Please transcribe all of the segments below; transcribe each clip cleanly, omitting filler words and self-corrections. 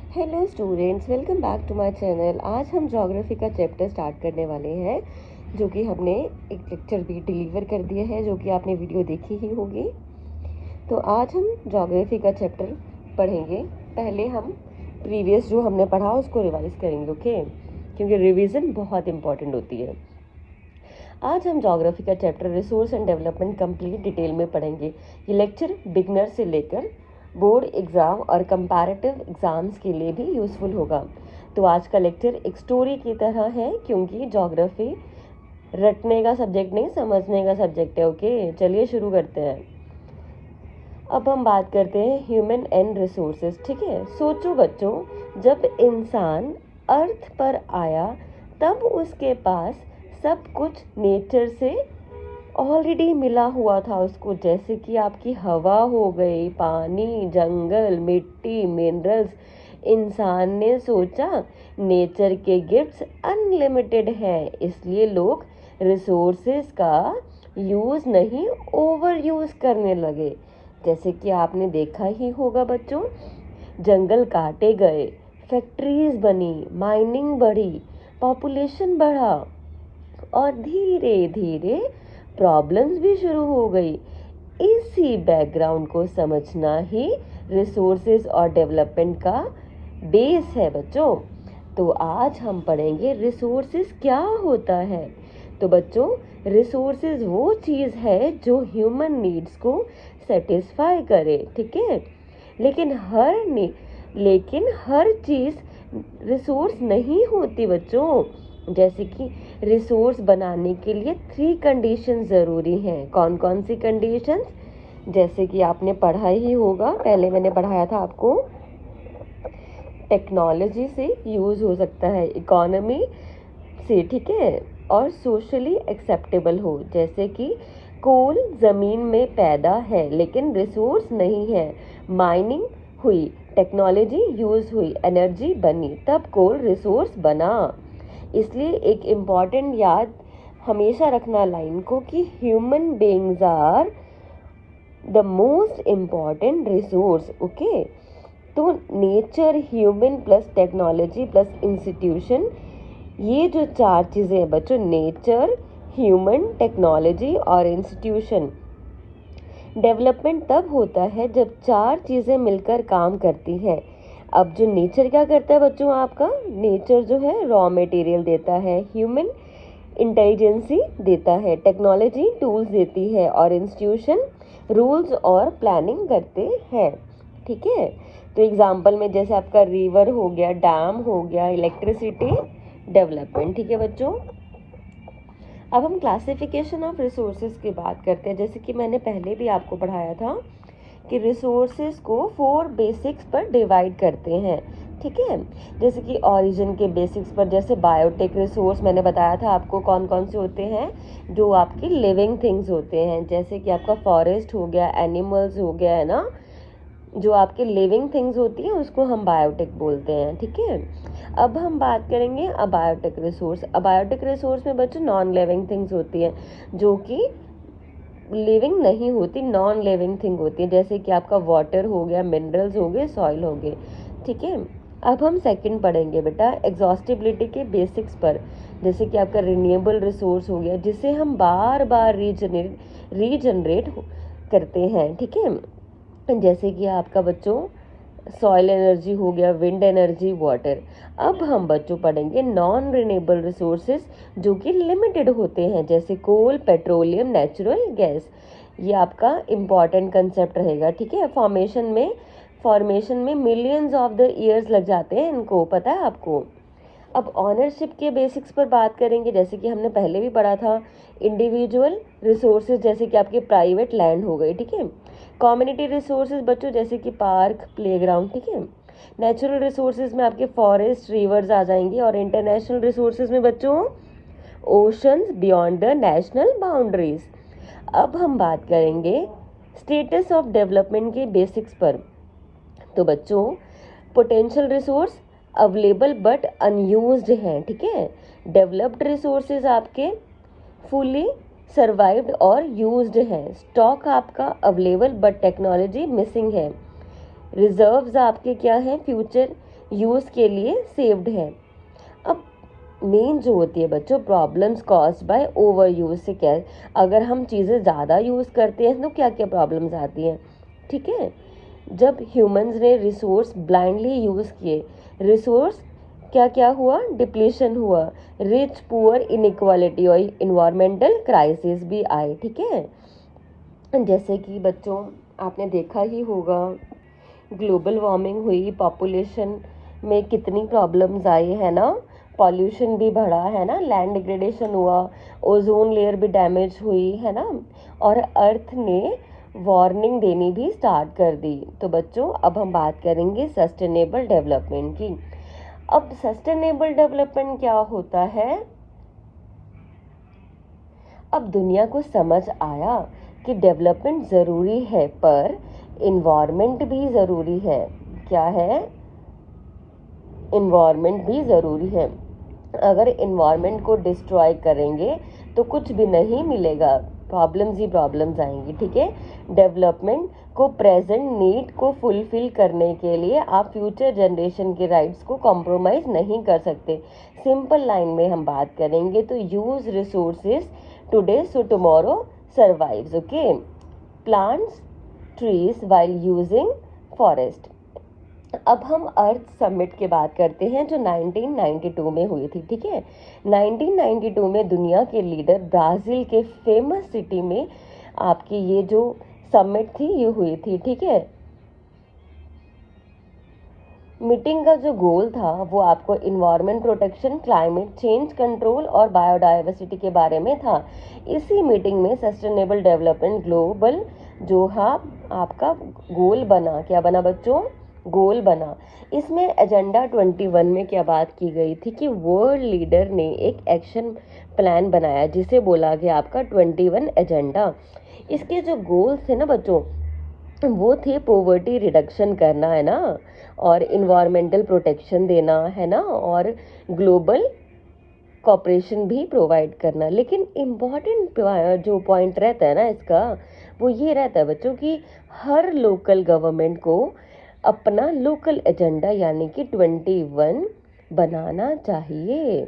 Hello students, welcome back to my channel. आज हम geography का चैप्टर स्टार्ट करने वाले हैं, जो कि हमने एक लेक्चर भी डिलीवर कर दिया है, जो कि आपने वीडियो देखी ही होगी। तो आज हम ज्योग्राफी का चैप्टर पढ़ेंगे। पहले हम प्रीवियस जो हमने पढ़ा उसको रिवाइज करेंगे, ओके, क्योंकि रिवीजन बहुत इंपॉर्टेंट होती है। आज हम ज्योग्राफी का chapter resource and development complete detail में पढ़ेंगे। ये लेक्चर बिगनर से लेकर बोर्ड एग्ज़ाम और कंपैरेटिव एग्ज़ाम्स के लिए भी यूज़फुल होगा। तो आज का लेक्चर एक स्टोरी की तरह है, क्योंकि ज्योग्राफी रटने का सब्जेक्ट नहीं, समझने का सब्जेक्ट है। ओके, चलिए शुरू करते हैं। अब हम बात करते हैं ह्यूमन एंड रिसोर्सेज। ठीक है, सोचो बच्चों, जब इंसान अर्थ पर आया तब उसके पास सब कुछ नेचर से ऑलरेडी मिला हुआ था उसको, जैसे कि आपकी हवा हो गई, पानी, जंगल, मिट्टी, मिनरल्स। इंसान ने सोचा नेचर के गिफ्ट्स अनलिमिटेड हैं, इसलिए लोग रिसोर्सेज का यूज़ नहीं ओवर यूज़ करने लगे। जैसे कि आपने देखा ही होगा बच्चों, जंगल काटे गए, फैक्ट्रीज बनी, माइनिंग बढ़ी, पॉपुलेशन बढ़ा और धीरे धीरे प्रॉब्लम्स भी शुरू हो गई। इसी बैकग्राउंड को समझना ही रिसोर्सेज और डेवलपमेंट का बेस है बच्चों। तो आज हम पढ़ेंगे रिसोर्सेज क्या होता है। तो बच्चों, रिसोर्सेज वो चीज़ है जो ह्यूमन नीड्स को सेटिस्फाई करे, ठीक है। लेकिन हर चीज़ रिसोर्स नहीं होती बच्चों। जैसे कि रिसोर्स बनाने के लिए 3 कंडीशन ज़रूरी हैं। कौन कौन सी कंडीशंस? जैसे कि आपने पढ़ा ही होगा, पहले मैंने पढ़ाया था आपको। टेक्नोलॉजी से यूज़ हो सकता है, इकोनॉमी से, ठीक है, और सोशली एक्सेप्टेबल हो। जैसे कि कोल ज़मीन में पैदा है लेकिन रिसोर्स नहीं है, माइनिंग हुई, टेक्नोलॉजी यूज़ हुई, एनर्जी बनी, तब कोल रिसोर्स बना। इसलिए एक इम्पॉर्टेंट याद हमेशा रखना लाइन को कि human beings are the most important resource. Okay, तो nature, human plus technology plus institution, ये जो 4 चीज़ें हैं बच्चों, नेचर, ह्यूमन, टेक्नोलॉजी और इंस्टीट्यूशन। डेवलपमेंट तब होता है जब 4 चीज़ें मिलकर काम करती हैं। अब जो नेचर क्या करता है बच्चों, आपका नेचर जो है रॉ मटेरियल देता है, ह्यूमन इंटेलिजेंसी देता है, टेक्नोलॉजी टूल्स देती है और इंस्टीट्यूशन रूल्स और प्लानिंग करते हैं, ठीक है। तो एग्जांपल में जैसे आपका रिवर हो गया, डैम हो गया, इलेक्ट्रिसिटी, डेवलपमेंट, ठीक है बच्चों। अब हम क्लासिफिकेशन ऑफ रिसोर्सेज की बात करते हैं। जैसे कि मैंने पहले भी आपको पढ़ाया था कि रिसोर्सेज को 4 बेसिक्स पर डिवाइड करते हैं, ठीक है। जैसे कि ओरिजिन के बेसिक्स पर, जैसे बायोटिक रिसोर्स मैंने बताया था आपको कौन कौन से होते हैं, जो आपकी लिविंग थिंग्स होते हैं। जैसे कि आपका फॉरेस्ट हो गया, एनिमल्स हो गया, है ना, जो आपके लिविंग थिंग्स होती हैं उसको हम बायोटिक बोलते हैं, ठीक है। अब हम बात करेंगे अबायोटिक रिसोर्स। अबायोटिक रिसोर्स में बच्चों नॉन लिविंग थिंग्स होती हैं, जो कि लिविंग नहीं होती, नॉन लिविंग थिंग होती है। जैसे कि आपका वाटर हो गया, मिनरल्स हो गए, सॉइल हो गए, ठीक है। अब हम सेकंड पढ़ेंगे बेटा एग्जॉस्टिबिलिटी के बेसिक्स पर। जैसे कि आपका रिन्यूएबल रिसोर्स हो गया, जिसे हम बार बार रीजनरेट करते हैं, ठीक है। जैसे कि आपका बच्चों सॉइल एनर्जी हो गया, विंड एनर्जी, वाटर। अब हम बच्चों पढ़ेंगे नॉन रिन्यूएबल रिसोर्सेज, जो कि लिमिटेड होते हैं, जैसे कोल, पेट्रोलियम, नेचुरल गैस। ये आपका इम्पॉर्टेंट कंसेप्ट रहेगा, ठीक है। फॉर्मेशन में मिलियंस ऑफ द ईयर्स लग जाते हैं इनको, पता है आपको। अब ऑनरशिप के बेसिक्स पर बात करेंगे। जैसे कि हमने पहले भी पढ़ा था, इंडिविजुअल रिसोर्सेज जैसे कि आपके प्राइवेट लैंड हो गए, ठीक है। कम्युनिटी रिसोर्सेज बच्चों जैसे कि पार्क, प्लेग्राउंड, ठीक है। नेचुरल रिसोर्सेज में आपके फॉरेस्ट, रिवर्स आ जाएंगे। और इंटरनेशनल रिसोर्सेज में बच्चों oceans beyond the national boundaries. अब हम बात करेंगे स्टेटस ऑफ डेवलपमेंट के बेसिक्स पर। तो बच्चों potential resource available but unused हैं, ठीक है। डेवलप्ड रिसोर्सेज आपके फुली सर्वाइव्ड और यूज्ड हैं। स्टॉक आपका अवेलेबल बट टेक्नोलॉजी मिसिंग है। रिजर्व्स आपके क्या हैं, फ्यूचर यूज़ के लिए सेव्ड है। अब मेन जो होती है बच्चों problems caused by over use से क्या है, अगर हम चीज़ें ज़्यादा यूज़ करते हैं तो क्या क्या प्रॉब्लम्स आती हैं, ठीक है। जब ह्यूमंस ने रिसोर्स ब्लाइंडली यूज़ किए, रिसोर्स क्या क्या हुआ, डिप्लीशन हुआ, रिच पुअर इनइक्वालिटी और इन्वायरमेंटल क्राइसिस भी आए, ठीक है। जैसे कि बच्चों आपने देखा ही होगा, ग्लोबल वार्मिंग हुई, पॉपुलेशन में कितनी प्रॉब्लम्स आई है ना, पॉल्यूशन भी बढ़ा है ना, लैंड डिग्रेडेशन हुआ, ओजोन लेयर भी डैमेज हुई है ना, और अर्थ ने वार्निंग देनी भी स्टार्ट कर दी। तो बच्चों अब हम बात करेंगे सस्टेनेबल डेवलपमेंट की। अब सस्टेनेबल डेवलपमेंट क्या होता है, अब दुनिया को समझ आया कि डेवलपमेंट ज़रूरी है पर इन्वायरमेंट भी ज़रूरी है। क्या है, इन्वायरमेंट भी ज़रूरी है। अगर इन्वायरमेंट को डिस्ट्रॉय करेंगे तो कुछ भी नहीं मिलेगा, प्रॉब्लम्स ही प्रॉब्लम्स आएंगी, ठीक है। डेवलपमेंट को प्रेजेंट नीड को फुलफिल करने के लिए आप फ्यूचर जनरेशन के राइट्स को कॉम्प्रोमाइज़ नहीं कर सकते। सिंपल लाइन में हम बात करेंगे तो use resources today so tomorrow survives, okay. Plants trees while using forest. अब हम अर्थ समिट की बात करते हैं जो 1992 में हुई थी, ठीक है। 1992 में दुनिया के लीडर ब्राज़ील के फेमस सिटी में आपकी ये जो समिट थी ये हुई थी, ठीक है। मीटिंग का जो गोल था वो आपको environment protection, climate change control और बायोडाइवर्सिटी के बारे में था। इसी मीटिंग में सस्टेनेबल डेवलपमेंट ग्लोबल जो है आपका गोल बना, क्या बना बच्चों, गोल बना। इसमें एजेंडा 21 में क्या बात की गई थी कि वर्ल्ड लीडर ने एक एक्शन प्लान बनाया जिसे बोला गया आपका 21 एजेंडा। इसके जो गोल्स थे ना बच्चों वो थे पॉवर्टी रिडक्शन करना है ना, और इन्वायरमेंटल प्रोटेक्शन देना है ना, और ग्लोबल कॉपरेशन भी प्रोवाइड करना। लेकिन इम्पॉर्टेंट जो पॉइंट रहता है ना इसका वो ये रहता है बच्चों कि हर लोकल गवर्नमेंट को अपना लोकल एजेंडा यानी कि 21 बनाना चाहिए।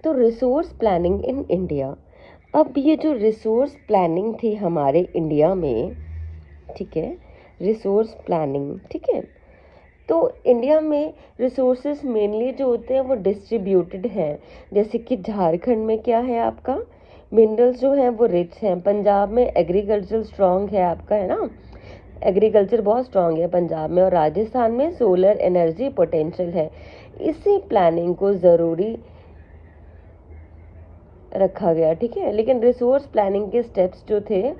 तो रिसोर्स प्लानिंग इन इंडिया, अब ये जो रिसोर्स प्लानिंग थी हमारे इंडिया में, ठीक है, रिसोर्स प्लानिंग, ठीक है। तो इंडिया में रिसोर्सेज मेनली जो होते हैं वो डिस्ट्रीब्यूटेड हैं। जैसे कि झारखंड में क्या है आपका, मिनरल्स जो हैं वो रिच हैं। पंजाब में एग्रीकल्चर स्ट्रॉन्ग है आपका, है ना, एग्रीकल्चर बहुत स्ट्रॉन्ग है पंजाब में। और राजस्थान में सोलर एनर्जी पोटेंशियल है। इसी प्लानिंग को ज़रूरी रखा गया, ठीक है। लेकिन रिसोर्स प्लानिंग के स्टेप्स जो थे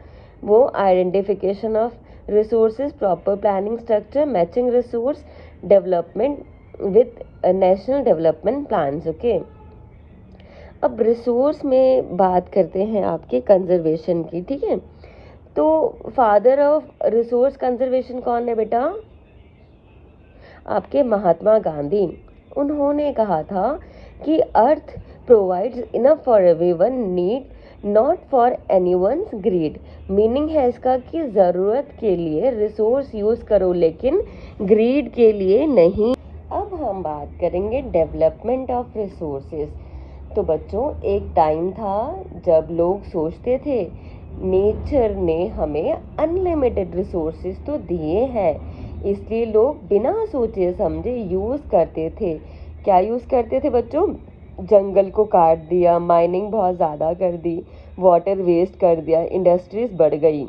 वो identification of resources, proper planning structure, matching resource development with national development plans, okay. अब रिसोर्स में बात करते हैं आपके कंजर्वेशन की, ठीक है। तो फादर ऑफ रिसोर्स कंजर्वेशन कौन है बेटा, आपके महात्मा गांधी। उन्होंने कहा था कि earth provides enough for everyone need not for anyone's greed. Meaning है इसका कि ज़रूरत के लिए रिसोर्स यूज़ करो लेकिन ग्रीड के लिए नहीं। अब हम बात करेंगे डेवलपमेंट ऑफ रिसोर्सेज। तो बच्चों एक टाइम था जब लोग सोचते थे नेचर ने हमें अनलिमिटेड रिसोर्सेज तो दिए हैं, इसलिए लोग बिना सोचे समझे यूज़ करते थे। क्या यूज़ करते थे बच्चों, जंगल को काट दिया, माइनिंग बहुत ज़्यादा कर दी, वाटर वेस्ट कर दिया, इंडस्ट्रीज बढ़ गई।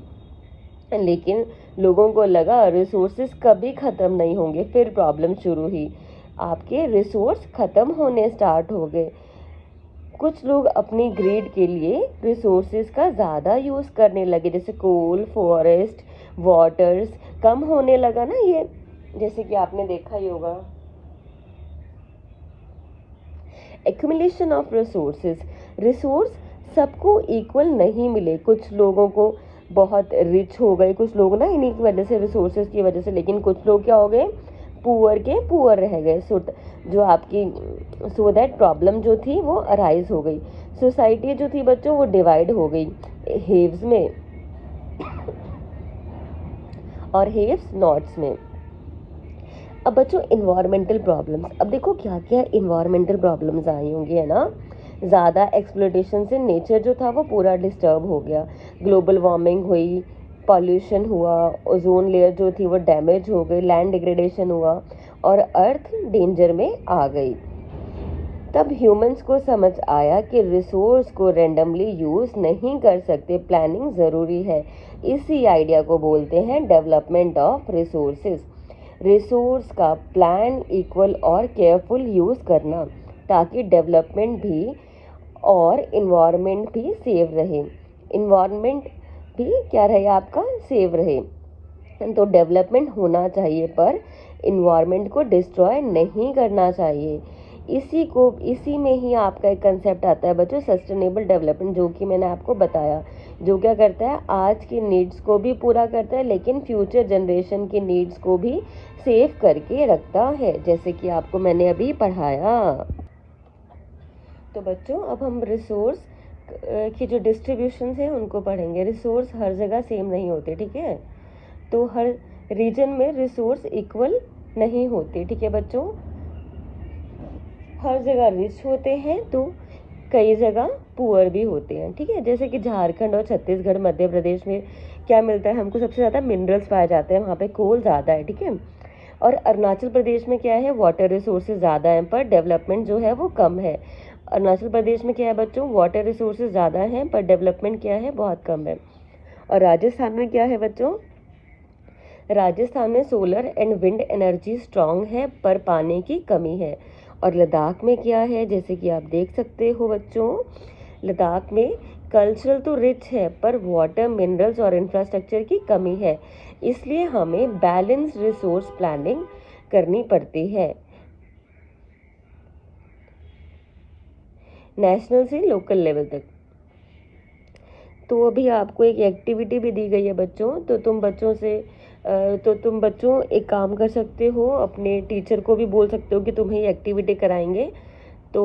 लेकिन लोगों को लगा रिसोर्सेज कभी ख़त्म नहीं होंगे, फिर प्रॉब्लम शुरू हुई, आपके रिसोर्स ख़त्म होने स्टार्ट हो गए। कुछ लोग अपनी ग्रीड के लिए रिसोर्सेज का ज़्यादा यूज़ करने लगे, जैसे कोल, फॉरेस्ट, वाटर्स कम होने लगा ना ये, जैसे कि आपने देखा ही होगा। एक्यूमुलेशन ऑफ रिसोर्सेज, रिसोर्स सबको इक्वल नहीं मिले, कुछ लोगों को बहुत रिच हो गए, कुछ लोग ना इन्हीं की वजह से, रिसोर्सेज की वजह से, लेकिन कुछ लोग क्या हो गए, पुअर के पुअर रह गए। जो आपकी सो दैट प्रॉब्लम जो थी वो अराइज हो गई। सोसाइटी जो थी बच्चों वो डिवाइड हो गई हेव्स में और हेव्स नॉट्स में। अब बच्चों इन्वायरमेंटल प्रॉब्लम्स, अब देखो क्या क्या इन्वायरमेंटल प्रॉब्लम्स आई होंगी, है ना। ज़्यादा एक्सप्लोटेशन से नेचर जो था वो पूरा डिस्टर्ब हो गया, ग्लोबल वार्मिंग हुई, पॉल्यूशन हुआ, ओजोन लेयर जो थी वो डैमेज हो गई, लैंड डिग्रेडेशन हुआ और अर्थ डेंजर में आ गई। तब ह्यूमंस को समझ आया कि रिसोर्स को रैंडमली यूज़ नहीं कर सकते, प्लानिंग ज़रूरी है। इसी आइडिया को बोलते हैं डेवलपमेंट ऑफ रिसोर्सेज। रिसोर्स का प्लान, इक्वल और केयरफुल यूज़ करना, ताकि डेवलपमेंट भी और इन्वायरमेंट भी सेव रहे, इन्वायरमेंट भी क्या रहे आपका, सेव रहे। तो डेवलपमेंट होना चाहिए पर इन्वायरमेंट को डिस्ट्रॉय नहीं करना चाहिए। इसी में ही आपका एक कंसेप्ट आता है बच्चों, सस्टेनेबल डेवलपमेंट, जो कि मैंने आपको बताया, जो क्या करता है, आज की नीड्स को भी पूरा करता है लेकिन फ्यूचर जनरेशन की नीड्स को भी सेव करके रखता है, जैसे कि आपको मैंने अभी पढ़ाया। तो बच्चों अब हम रिसोर्स की जो डिस्ट्रीब्यूशन है उनको पढ़ेंगे। रिसोर्स हर जगह सेम नहीं होते, ठीक है। तो हर रीजन में रिसोर्स इक्वल नहीं होते, ठीक है बच्चों। हर जगह रिच होते हैं तो कई जगह पुअर भी होते हैं, ठीक है। जैसे कि झारखंड और छत्तीसगढ़, मध्य प्रदेश में क्या मिलता है हमको, सबसे ज़्यादा मिनरल्स पाए जाते हैं, वहाँ पे कोल ज़्यादा है, ठीक है। और अरुणाचल प्रदेश में क्या है, वाटर रिसोर्सेज ज़्यादा हैं पर डेवलपमेंट जो है वो कम है। अरुणाचल प्रदेश में क्या है बच्चों, वाटर रिसोर्सेज ज़्यादा हैं पर डेवलपमेंट क्या है, बहुत कम है। और राजस्थान में क्या है बच्चों, राजस्थान में solar and wind energy strong है पर पानी की कमी है। और लद्दाख में क्या है, जैसे कि आप देख सकते हो बच्चों, लद्दाख में कल्चरल तो रिच है पर वाटर, मिनरल्स और इंफ्रास्ट्रक्चर की कमी है, इसलिए हमें बैलेंस रिसोर्स प्लानिंग करनी पड़ती है, नेशनल से लोकल लेवल तक। तो अभी आपको एक एक्टिविटी भी दी गई है बच्चों, तो तुम बच्चों एक काम कर सकते हो, अपने टीचर को भी बोल सकते हो कि तुम्हें ये एक्टिविटी कराएंगे। तो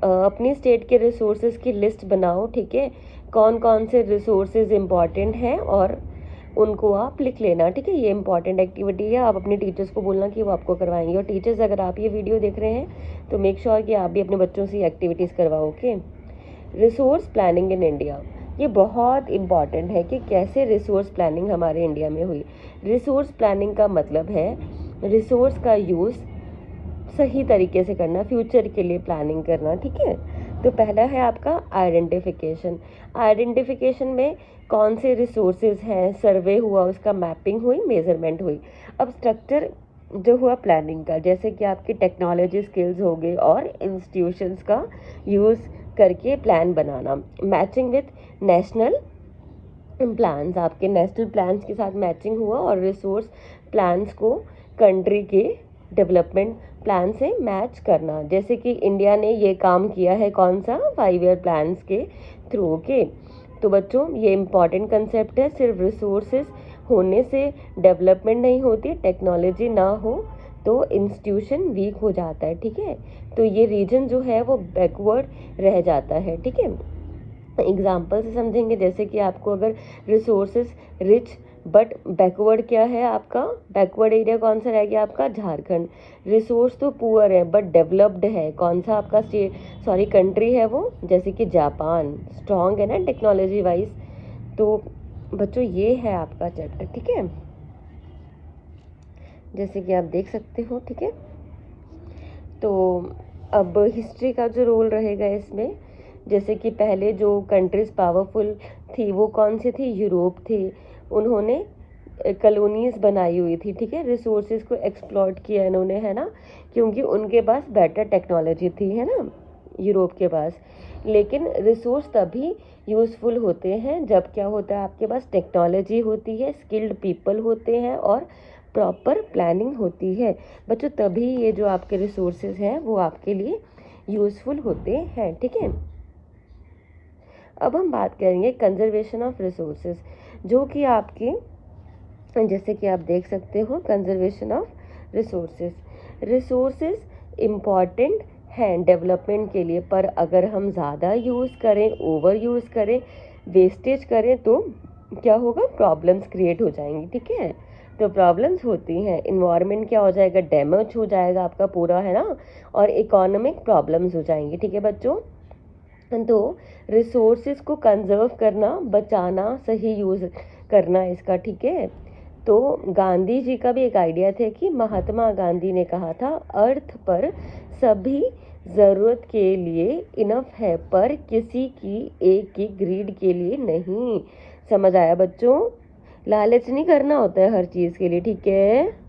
अपनी स्टेट के रिसोर्सेज की लिस्ट बनाओ, ठीक है, कौन कौन से रिसोर्सेज इम्पॉर्टेंट हैं और उनको आप लिख लेना, ठीक है। ये इंपॉर्टेंट एक्टिविटी है, आप अपने टीचर्स को बोलना कि वो आपको करवाएंगे। और टीचर्स अगर आप ये वीडियो देख रहे हैं तो मेक श्योर कि आप भी अपने बच्चों से एक्टिविटीज़ करवाओ, okay. Resource planning in India, ये बहुत इम्पॉर्टेंट है कि कैसे रिसोर्स प्लानिंग हमारे इंडिया में हुई। रिसोर्स प्लानिंग का मतलब है रिसोर्स का यूज़ सही तरीके से करना, फ्यूचर के लिए प्लानिंग करना, ठीक है। तो पहला है आपका आइडेंटिफिकेशन। आइडेंटिफिकेशन में कौन से रिसोर्सेज हैं, सर्वे हुआ, उसका मैपिंग हुई, मेजरमेंट हुई। अब स्ट्रक्चर जो हुआ प्लानिंग का, जैसे कि आपकी टेक्नोलॉजी स्किल्स हो गए और इंस्टीट्यूशंस का यूज़ करके plan banana, matching with national plans, आपके नेशनल प्लान्स के साथ मैचिंग हुआ और रिसोर्स प्लान्स को कंट्री के डेवलपमेंट प्लान से मैच करना। जैसे कि इंडिया ने ये काम किया है, कौन सा, 5 ईयर प्लान्स के थ्रू के। तो बच्चों ये इम्पॉर्टेंट कंसेप्ट है, सिर्फ रिसोर्सेज होने से डेवलपमेंट नहीं होती, टेक्नोलॉजी ना हो तो इंस्टीट्यूशन वीक हो जाता है, ठीक है। तो ये रीजन जो है वो बैकवर्ड रह जाता है, ठीक है। एग्जाम्पल से समझेंगे, जैसे कि आपको अगर रिसोर्सेज रिच बट बैकवर्ड क्या है आपका, बैकवर्ड एरिया कौन सा रह गया आपका, झारखंड। रिसोर्स तो पुअर है बट डेवलप्ड है, कौन सा आपका कंट्री है वो, जैसे कि जापान, स्ट्रॉन्ग है ना टेक्नोलॉजी वाइज। तो बच्चों ये है आपका चैप्टर, ठीक है, जैसे कि आप देख सकते हो, ठीक है। तो अब हिस्ट्री का जो रोल रहेगा इसमें, जैसे कि पहले जो कंट्रीज पावरफुल थी वो कौन सी थी, यूरोप थी, उन्होंने कॉलोनीज बनाई हुई थी, ठीक है। रिसोर्सेज को एक्सप्लॉइट किया इन्होंने, है ना, क्योंकि उनके पास बेटर टेक्नोलॉजी थी, है ना, यूरोप के पास। लेकिन रिसोर्स तभी यूज़फुल होते हैं जब क्या होता है, आपके पास टेक्नोलॉजी होती है, स्किल्ड पीपल होते हैं और प्रॉपर प्लानिंग होती है बच्चों, तभी ये जो आपके रिसोर्सेज हैं वो आपके लिए यूज़फुल होते हैं, ठीक है। अब हम बात करेंगे कंजर्वेशन ऑफ रिसोर्सेज, जो कि आपकी, जैसे कि आप देख सकते हो, कंजर्वेशन ऑफ रिसोर्सेज इम्पॉर्टेंट हैं डेवलपमेंट के लिए, पर अगर हम ज़्यादा यूज़ करें, ओवर यूज़ करें, वेस्टेज करें तो क्या होगा, प्रॉब्लम्स क्रिएट हो जाएंगी, ठीक है। तो प्रॉब्लम्स होती हैं, इन्वायरमेंट क्या हो जाएगा, डैमेज हो जाएगा आपका पूरा, है ना, और इकोनॉमिक प्रॉब्लम्स हो जाएंगी। ठीक है बच्चों, तो रिसोर्सेज को कंजर्व करना, बचाना, सही यूज़ करना इसका। ठीक है, तो गांधी जी का भी एक आइडिया था कि महात्मा गांधी ने कहा था अर्थ पर सभी ज़रूरत के लिए इनफ है, पर किसी की एक की ग्रीड के लिए नहीं। समझ आया बच्चों? लालच नहीं करना होता है हर चीज़ के लिए। ठीक है।